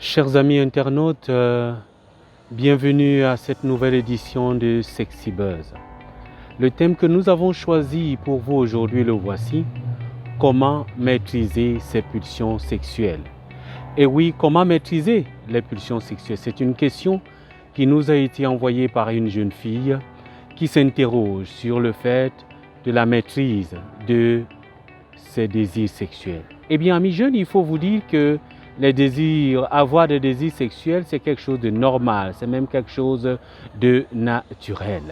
Chers amis internautes, bienvenue à cette nouvelle édition de Sexy Buzz. Le thème que nous avons choisi pour vous aujourd'hui, le voici: comment maîtriser ses pulsions sexuelles. Et oui, comment maîtriser les pulsions sexuelles? C'est une question qui nous a été envoyée par une jeune fille qui s'interroge sur le fait de la maîtrise de ses désirs sexuels. Eh bien, amis jeunes, il faut vous dire que avoir des désirs sexuels, c'est quelque chose de normal, c'est même quelque chose de naturel.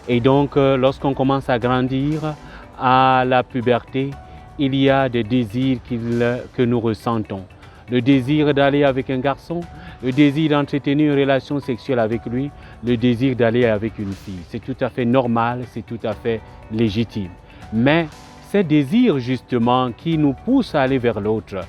Et donc, lorsqu'on commence à grandir, à la puberté, il y a des désirs que nous ressentons. Le désir d'aller avec un garçon, le désir d'entretenir une relation sexuelle avec lui, le désir d'aller avec une fille. C'est tout à fait normal, c'est tout à fait légitime. Mais ces désirs justement qui nous poussent à aller vers l'autre,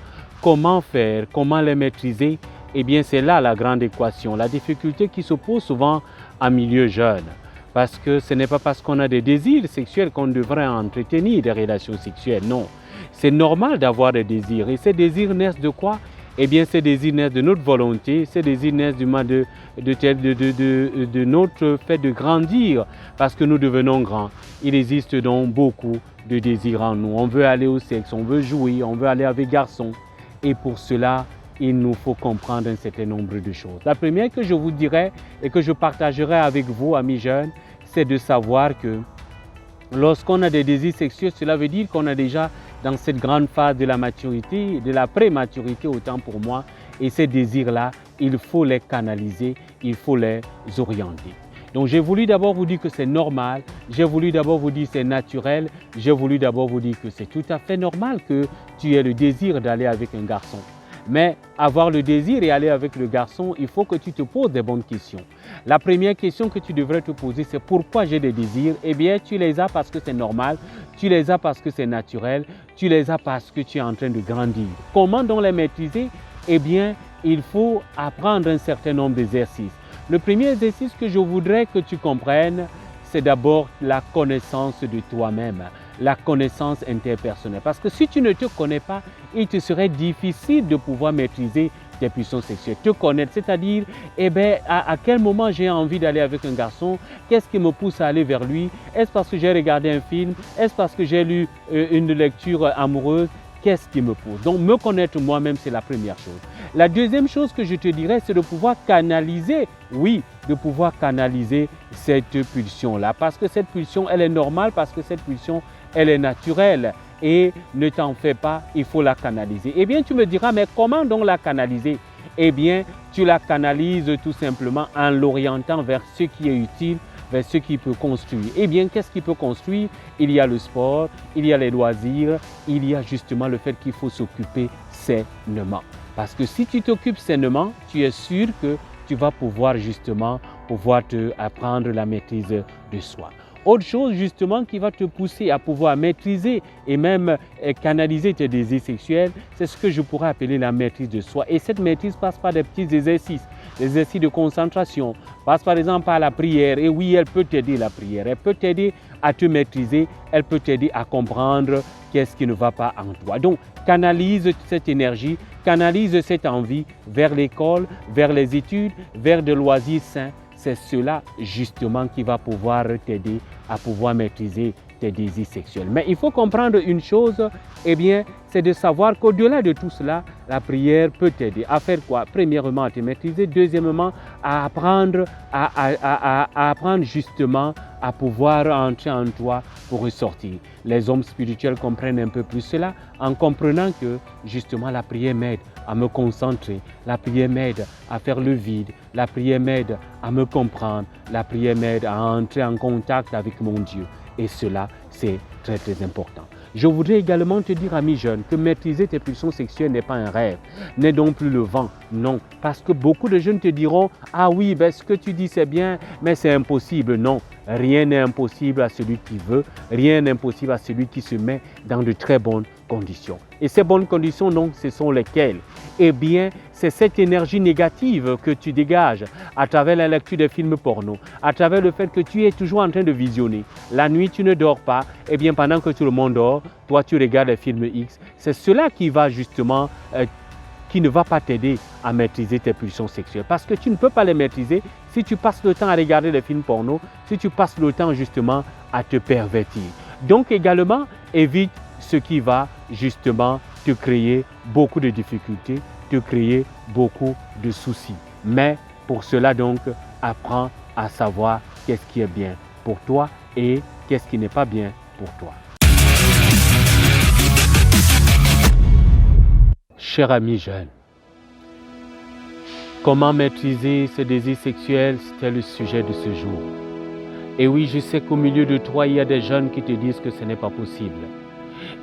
comment faire, comment les maîtriser? Eh bien, c'est là la grande équation, la difficulté qui se pose souvent en milieu jeune. Parce que ce n'est pas parce qu'on a des désirs sexuels qu'on devrait entretenir des relations sexuelles, non. C'est normal d'avoir des désirs. Et ces désirs naissent de quoi? Eh bien, ces désirs naissent de notre volonté, ces désirs naissent de notre fait de grandir, parce que nous devenons grands. Il existe donc beaucoup de désirs en nous. On veut aller au sexe, on veut jouer, on veut aller avec garçons. Et pour cela, il nous faut comprendre un certain nombre de choses. La première que je vous dirais et que je partagerai avec vous, amis jeunes, c'est de savoir que lorsqu'on a des désirs sexuels, cela veut dire qu'on est déjà dans cette grande phase de la maturité, de la prématurité autant pour moi. Et ces désirs-là, il faut les canaliser, il faut les orienter. Donc j'ai voulu d'abord vous dire que c'est normal, j'ai voulu d'abord vous dire que c'est naturel, j'ai voulu d'abord vous dire que c'est tout à fait normal que tu aies le désir d'aller avec un garçon. Mais avoir le désir et aller avec le garçon, il faut que tu te poses des bonnes questions. La première question que tu devrais te poser, c'est pourquoi j'ai des désirs? Eh bien, tu les as parce que c'est normal, tu les as parce que c'est naturel, tu les as parce que tu es en train de grandir. Comment donc les maîtriser? Eh bien, il faut apprendre un certain nombre d'exercices. Le premier exercice que je voudrais que tu comprennes, c'est d'abord la connaissance de toi-même, la connaissance interpersonnelle. Parce que si tu ne te connais pas, il te serait difficile de pouvoir maîtriser tes pulsions sexuelles. Te connaître, c'est-à-dire, à quel moment j'ai envie d'aller avec un garçon? Qu'est-ce qui me pousse à aller vers lui? Est-ce parce que j'ai regardé un film? Est-ce parce que j'ai lu une lecture amoureuse? Qu'est-ce qui me pousse? Donc, me connaître moi-même, c'est la première chose. La deuxième chose que je te dirais, c'est de pouvoir canaliser, de pouvoir canaliser cette pulsion-là. Parce que cette pulsion, elle est normale, parce que cette pulsion, elle est naturelle. Et ne t'en fais pas, il faut la canaliser. Eh bien, tu me diras, mais comment donc la canaliser? Eh bien, tu la canalises tout simplement en l'orientant vers ce qui est utile, vers ce qui peut construire. Eh bien, qu'est-ce qui peut construire? Il y a le sport, il y a les loisirs, il y a justement le fait qu'il faut s'occuper sainement. Parce que si tu t'occupes sainement, tu es sûr que tu vas pouvoir justement apprendre la maîtrise de soi. Autre chose justement qui va te pousser à pouvoir maîtriser et même canaliser tes désirs sexuels, c'est ce que je pourrais appeler la maîtrise de soi. Et cette maîtrise passe par des petits exercices, des exercices de concentration, passe par exemple par la prière. Et oui, elle peut t'aider la prière, elle peut t'aider à te maîtriser, elle peut t'aider à comprendre qu'est-ce qui ne va pas en toi. Donc, canalise cette énergie, canalise cette envie vers l'école, vers les études, vers des loisirs sains. C'est cela justement qui va pouvoir t'aider à pouvoir maîtriser tes désirs sexuels. Mais il faut comprendre une chose, eh bien, c'est de savoir qu'au-delà de tout cela, la prière peut t'aider à faire quoi? Premièrement, à te maîtriser. Deuxièmement, à apprendre justement à pouvoir entrer en toi pour ressortir. Les hommes spirituels comprennent un peu plus cela en comprenant que justement la prière m'aide à me concentrer, la prière m'aide à faire le vide, la prière m'aide à me comprendre, la prière m'aide à entrer en contact avec mon Dieu. Et cela, c'est très très important. Je voudrais également te dire, ami jeune, que maîtriser tes pulsions sexuelles n'est pas un rêve, n'est donc plus le vent, non. Parce que beaucoup de jeunes te diront, ah oui, ce que tu dis c'est bien, mais c'est impossible. Non, rien n'est impossible à celui qui veut, rien n'est impossible à celui qui se met dans de très bonnes conditions. Et ces bonnes conditions, donc, ce sont lesquelles? Eh bien, c'est cette énergie négative que tu dégages à travers la lecture des films porno, à travers le fait que tu es toujours en train de visionner. La nuit, tu ne dors pas. Eh bien, pendant que tout le monde dort, toi, tu regardes les films X. C'est cela qui va justement, qui ne va pas t'aider à maîtriser tes pulsions sexuelles. Parce que tu ne peux pas les maîtriser si tu passes le temps à regarder les films porno, si tu passes le temps justement à te pervertir. Donc également, évite ce qui va justement te créer beaucoup de difficultés, te créer beaucoup de soucis. Mais pour cela donc, apprends à savoir qu'est-ce qui est bien pour toi et qu'est-ce qui n'est pas bien pour toi. Cher ami jeune, comment maîtriser ce désir sexuel, c'était le sujet de ce jour. Et oui, je sais qu'au milieu de toi, il y a des jeunes qui te disent que ce n'est pas possible.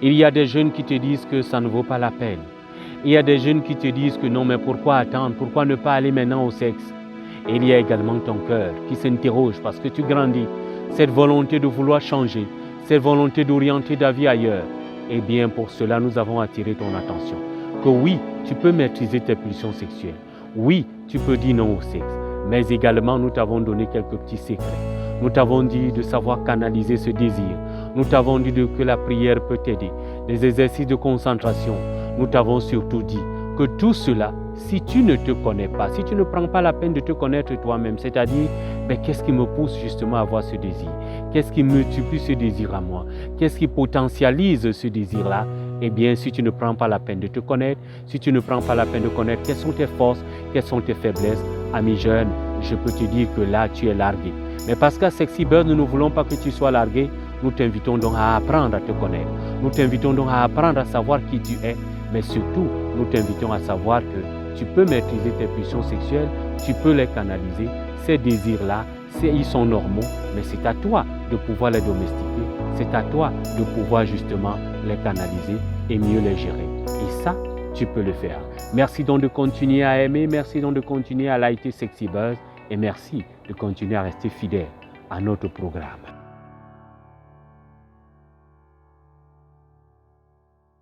Il y a des jeunes qui te disent que ça ne vaut pas la peine. Il y a des jeunes qui te disent que non, mais pourquoi attendre? Pourquoi ne pas aller maintenant au sexe? Et il y a également ton cœur qui s'interroge parce que tu grandis. Cette volonté de vouloir changer, cette volonté d'orienter ta vie ailleurs. Eh bien, pour cela, nous avons attiré ton attention. Que oui, tu peux maîtriser tes pulsions sexuelles. Oui, tu peux dire non au sexe. Mais également, nous t'avons donné quelques petits secrets. Nous t'avons dit de savoir canaliser ce désir. Nous t'avons dit que la prière peut t'aider. Les exercices de concentration. Nous t'avons surtout dit que tout cela, si tu ne te connais pas, si tu ne prends pas la peine de te connaître toi-même, c'est-à-dire, qu'est-ce qui me pousse justement à avoir ce désir? Qu'est-ce qui multiplie ce désir à moi? Qu'est-ce qui potentialise ce désir-là? Eh bien, si tu ne prends pas la peine de te connaître, si tu ne prends pas la peine de connaître quelles sont tes forces, quelles sont tes faiblesses, ami jeune, je peux te dire que là, tu es largué. Mais parce qu'à Sexy Buzz, nous ne voulons pas que tu sois largué, nous t'invitons donc à apprendre à te connaître. Nous t'invitons donc à apprendre à savoir qui tu es, mais surtout, nous t'invitons à savoir que tu peux maîtriser tes pulsions sexuelles, tu peux les canaliser. Ces désirs-là, ils sont normaux, mais c'est à toi de pouvoir les domestiquer. C'est à toi de pouvoir justement les canaliser et mieux les gérer. Et ça, tu peux le faire. Merci donc de continuer à aimer, merci donc de continuer à liker Sexy Buzz et merci de continuer à rester fidèle à notre programme.